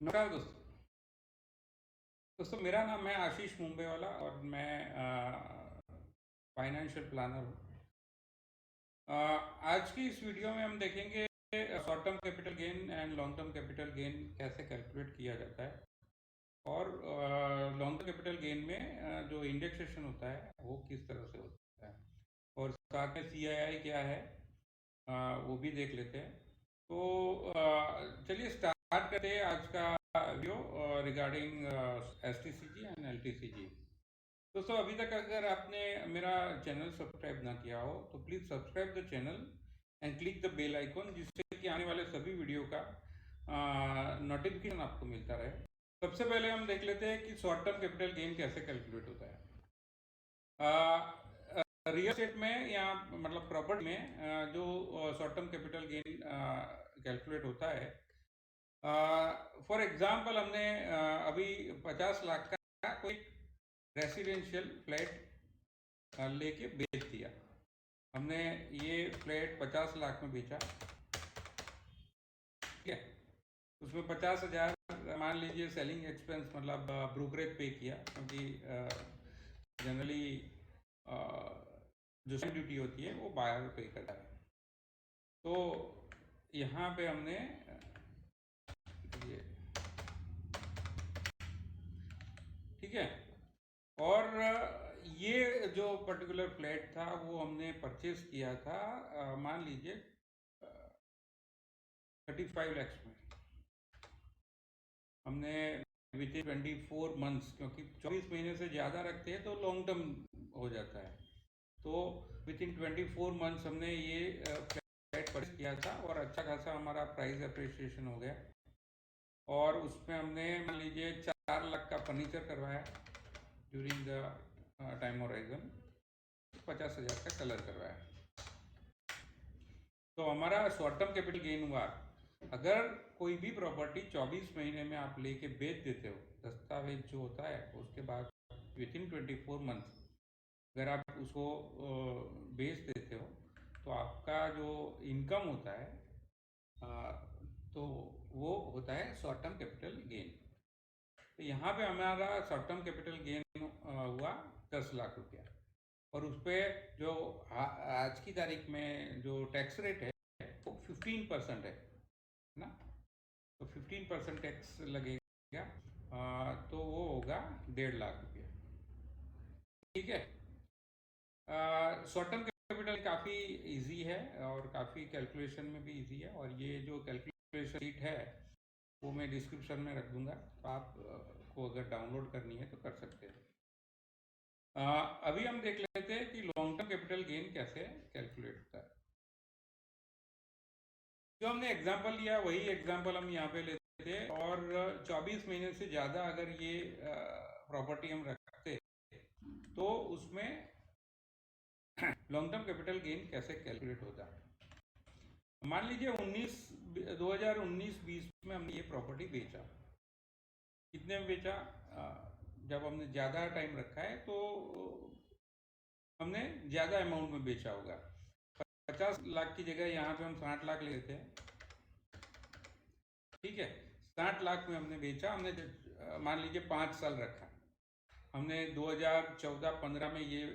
नमस्कार दोस्तों मेरा नाम है आशीष मुंबई वाला और मैं फाइनेंशियल प्लानर हूँ। आज की इस वीडियो में हम देखेंगे short term capital gain and long term capital gain कैसे कैलकुलेट किया जाता है और लॉन्ग टर्म कैपिटल गेन में जो इंडेक्सेशन होता है वो किस तरह से होता है और साथ में CII क्या है वो भी देख लेते हैं। तो चलिए स्टार्ट करते हैं आज का video regarding STCG and LTCG। दोस्तों अभी तक अगर आपने मेरा चैनल सब्सक्राइब ना किया हो तो please subscribe the channel and click the bell icon, जिससे कि आने वाले सभी वीडियो का नोटिफिकेशन आपको मिलता रहे। सबसे पहले हम देख लेते हैं कि शॉर्ट टर्म कैपिटल गेन कैसे कैलकुलेट होता है। रियल एस्टेट में या मतलब प्रॉपर्टी में जो short term capital gain calculate होता है, फॉर एग्जांपल हमने अभी 50 लाख का कोई रेसिडेंशियल फ्लैट लेके बेच दिया। हमने ये फ्लैट 50 लाख में बेचा, ठीक है। उसमें 50,000 मान लीजिए सेलिंग एक्सपेंस मतलब ब्रोकरेज पे किया, क्योंकि जनरली जो स्टैंप ड्यूटी होती है वो बायर पे करता है। तो यहाँ पे हमने ये, ठीक है, और ये जो पर्टिकुलर फ्लैट था वो हमने परचेज किया था मान लीजिए 35 लैक्स में। हमने विद इन 24 मंथ्स, क्योंकि 24 महीने से ज़्यादा रखते हैं तो लॉन्ग टर्म हो जाता है, तो विद इन 24 मंथ्स हमने ये फ्लैट परचेज किया था और अच्छा खासा हमारा प्राइस अप्रिसिएशन हो गया। और उसमें हमने मान लीजिए 4 लाख का फर्नीचर करवाया ड्यूरिंग द टाइम होराइजन, 50,000 का कलर करवाया। तो हमारा शॉर्ट टर्म कैपिटल गेन हुआ। अगर कोई भी प्रॉपर्टी 24 महीने में आप लेके बेच देते हो, दस्तावेज जो होता है उसके बाद विद इन 24 मंथ्स अगर आप उसको बेच देते हो तो आपका जो इनकम होता है तो वो होता है शॉर्ट टर्म कैपिटल गेन। तो यहाँ पे हमारा शॉर्ट टर्म कैपिटल गेन हुआ 10 लाख रुपया, और उस पर जो आज की तारीख में जो टैक्स रेट है वो 15% है ना। तो 15% टैक्स लगेगा, तो वो होगा 1.5 लाख रुपया, ठीक है। शॉर्ट टर्म कैपिटल काफ़ी इजी है और काफ़ी कैलकुलेशन में भी इजी है, और ये जो कैलकुलेशन शीट है वो मैं डिस्क्रिप्शन में रख दूंगा, तो आप को अगर डाउनलोड करनी है तो कर सकते हैं। अभी हम देख लेते हैं कि लॉन्ग टर्म कैपिटल गेन कैसे कैलकुलेट होता है। जो हमने एग्जांपल लिया वही एग्जांपल हम यहाँ पे लेते हैं, और 24 महीने से ज़्यादा अगर ये प्रॉपर्टी हम रखते तो उसमें लॉन्ग टर्म कैपिटल गेन कैसे कैलकुलेट होता है। मान लीजिए 2019-20 में हमने ये प्रॉपर्टी बेचा। कितने में बेचा? जब हमने ज़्यादा टाइम रखा है तो हमने ज़्यादा अमाउंट में बेचा होगा। 50 लाख की जगह यहाँ पे हम 60 लाख लेते हैं, ठीक है। 60 लाख में हमने बेचा, हमने मान लीजिए 5 साल रखा। हमने 2014-15 में ये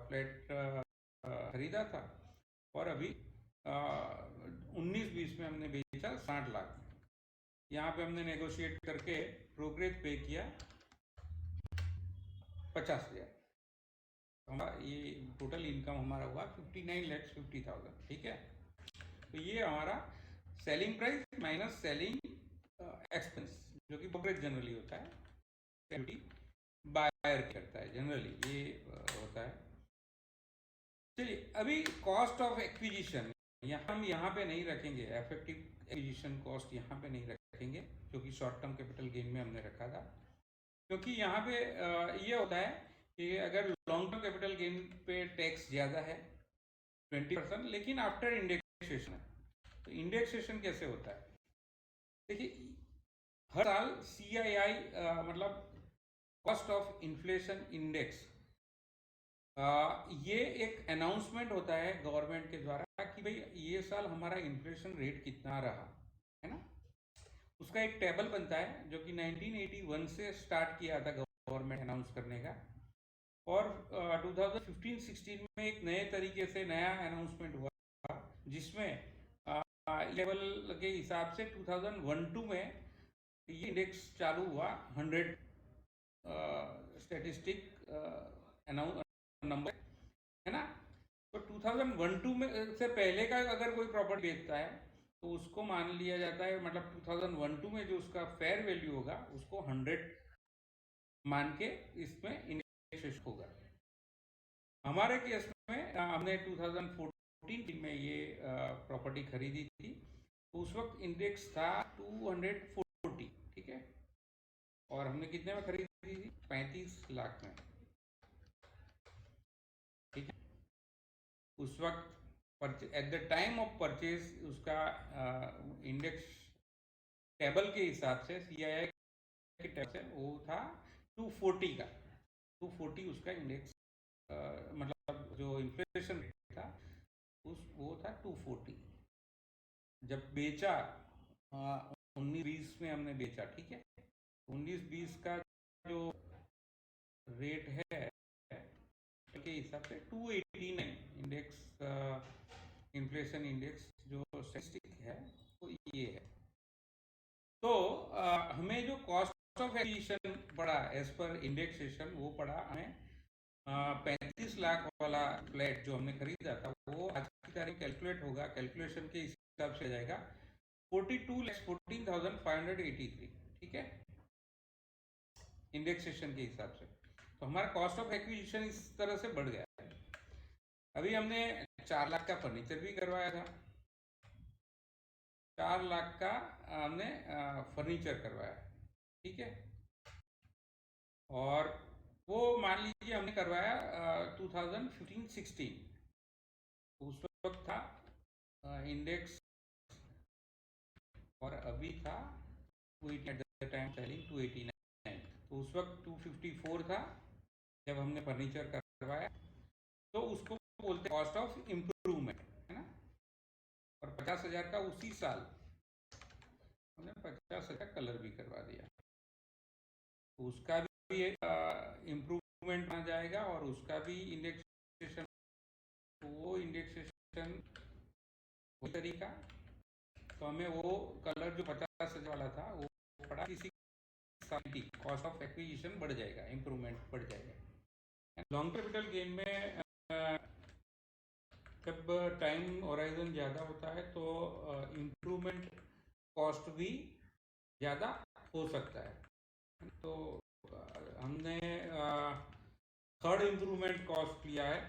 फ्लैट खरीदा था, और अभी 19-20 में हमने बेचा 60 लाख में। यहाँ पे हमने नेगोशिएट करके ब्रोकरेज पे किया 50,000। हमारा ये टोटल इनकम हमारा हुआ 59,50,000, ठीक है। तो ये हमारा selling price minus selling expense, जो कि ब्रोकरेज जनरली होता है, ड्यूटी बायर करता है जनरली, ये होता है। चलिए अभी कॉस्ट ऑफ एक्विजिशन हम यहाँ पे नहीं रखेंगे, इफेक्टिव एक्विजिशन कॉस्ट यहाँ पे नहीं रखेंगे, जो कि शॉर्ट टर्म कैपिटल गेन में हमने रखा था। क्योंकि यहाँ पे ये होता है कि अगर लॉन्ग टर्म कैपिटल गेन पे टैक्स ज़्यादा है 20%, लेकिन आफ्टर इंडेक्सेशन है। तो इंडेक्सेशन कैसे होता है? देखिए हर साल CII मतलब कॉस्ट ऑफ इन्फ्लेशन इंडेक्स, ये एक अनाउंसमेंट होता है गवर्नमेंट के द्वारा कि भाई ये साल हमारा इन्फ्लेशन रेट कितना रहा, है ना। उसका एक टेबल बनता है जो कि 1981 से स्टार्ट किया था गवर्नमेंट अनाउंस करने का, और 2015-16 में एक नए तरीके से नया अनाउंसमेंट हुआ जिसमें लेवल के हिसाब से 2001-2 में ये इंडेक्स चालू हुआ 100 स्टैटिस्टिक नंबर, है ना। तो 2001-2 में से पहले का अगर कोई प्रॉपर्टी बेचता है तो उसको मान लिया जाता है, मतलब 2001-2 में जो उसका फेयर वैल्यू होगा उसको 100 मान के इसमें इंडेक्स होगा। हमारे केस में हमने 2014 में ये प्रॉपर्टी खरीदी थी, तो उस वक्त इंडेक्स था 240, ठीक है, और हमने कितने में खरीदी थी? 35 लाख में, ठीक है। उस वक्त at the time of purchase उसका इंडेक्स टेबल के हिसाब से CII के टेबल से वो था 240 का, 240 उसका इंडेक्स मतलब जो इन्फ्लेशन रेट था वो था 240। जब बेचा 19-20 में हमने बेचा, ठीक है, 19-20 का जो रेट है के हिसाब से 289 इंडेक्स, इन्फ्लेशन इंडेक्स जो स्टैटिस्टिक है वो ये है। तो हमें जो कॉस्ट ऑफ एक्विजिशन पड़ा एज पर इंडेक्सेशन वो पड़ा हमें 35 लाख वाला फ्लैट जो हमने खरीदा था वो आज की तारीख कैलकुलेट होगा, कैलकुलेशन के हिसाब से जाएगा 42,14,583, ठीक है, इंडेक्सेशन के हिसाब से। तो हमारा कॉस्ट ऑफ एक्विजिशन इस तरह से बढ़ गया है। अभी हमने 4 लाख का फर्नीचर भी करवाया था, 4 लाख का हमने फर्नीचर करवाया, ठीक है, और वो मान लीजिए हमने करवाया 2015-16, उस वक्त था इंडेक्स, और अभी था 289, तो उस वक्त 254 था जब हमने फर्नीचर करवाया, तो उसको बोलते हैं कॉस्ट ऑफ इम्प्रूवमेंट, है ना। और 50,000 का उसी साल हमने 50,000 कलर भी करवा दिया, उसका भी इम्प्रूवमेंट माना जाएगा और उसका भी इंडेक्सेशन, वो इंडेक्सेशन वही तरीका। तो हमें वो कलर जो 50,000 वाला था वो पड़ा, किसी कॉस्ट ऑफ एक्विजिशन बढ़ जाएगा, इम्प्रूवमेंट बढ़ जाएगा। लॉन्ग कैपिटल गेन में जब टाइम होराइजन ज़्यादा होता है तो इम्प्रूवमेंट कॉस्ट भी ज़्यादा हो सकता है। तो हमने थर्ड इम्प्रूवमेंट कॉस्ट लिया है,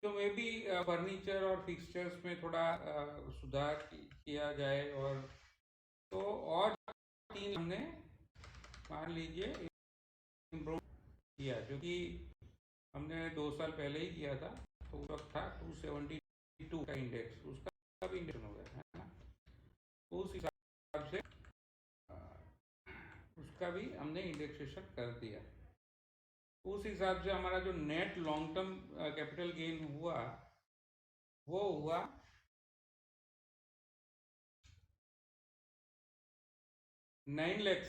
तो मे बी फर्नीचर और फिक्सचर्स में थोड़ा सुधार किया जाए, और तो और 3 हमने मान लीजिए इम्प्रूव किया, जो कि हमने 2 साल पहले ही किया था, तो उस वक्त था 272 का इंडेक्स, उसका भी इंडेक्स हो गया, है ना। उस हिसाब से उसका भी हमने इंडेक्सेशन कर दिया। उस हिसाब से हमारा जो net long term capital gain हुआ वो हुआ 9 लाख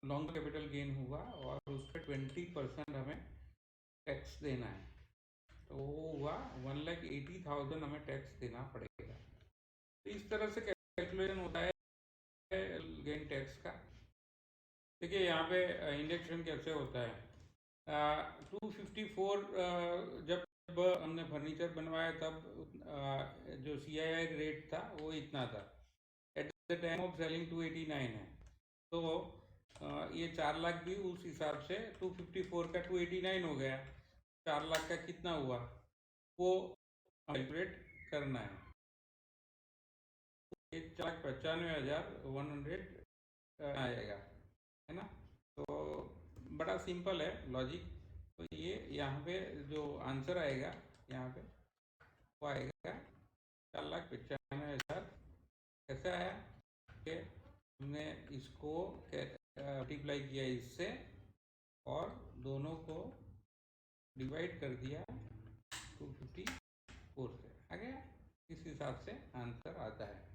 लॉन्ग कैपिटल गेन हुआ, और उस पर 20% हमें टैक्स देना है, तो वो हुआ 1,80,000 हमें टैक्स देना पड़ेगा। तो इस तरह से कैलकुलेशन होता है गेन टैक्स का। देखिए यहाँ पे इंडेक्सेशन कैसे होता है, 254 जब हमने फर्नीचर बनवाया तब जो CII रेट था वो इतना था, at the time of selling 289 है, तो ये 4 लाख भी उस हिसाब से 254 का 289 हो गया, 4 लाख का कितना हुआ वो कैलकुलेट करना है। 1,95,100 आएगा, है ना। तो बड़ा सिंपल है लॉजिक। तो ये यहाँ पे जो आंसर आएगा यहाँ पे वो आएगा 4,95,000। कैसे आया कि हमने इसको मल्टीप्लाई किया इससे और दोनों को डिवाइड कर दिया 254 से, आ गया। इस हिसाब से आंसर आता है।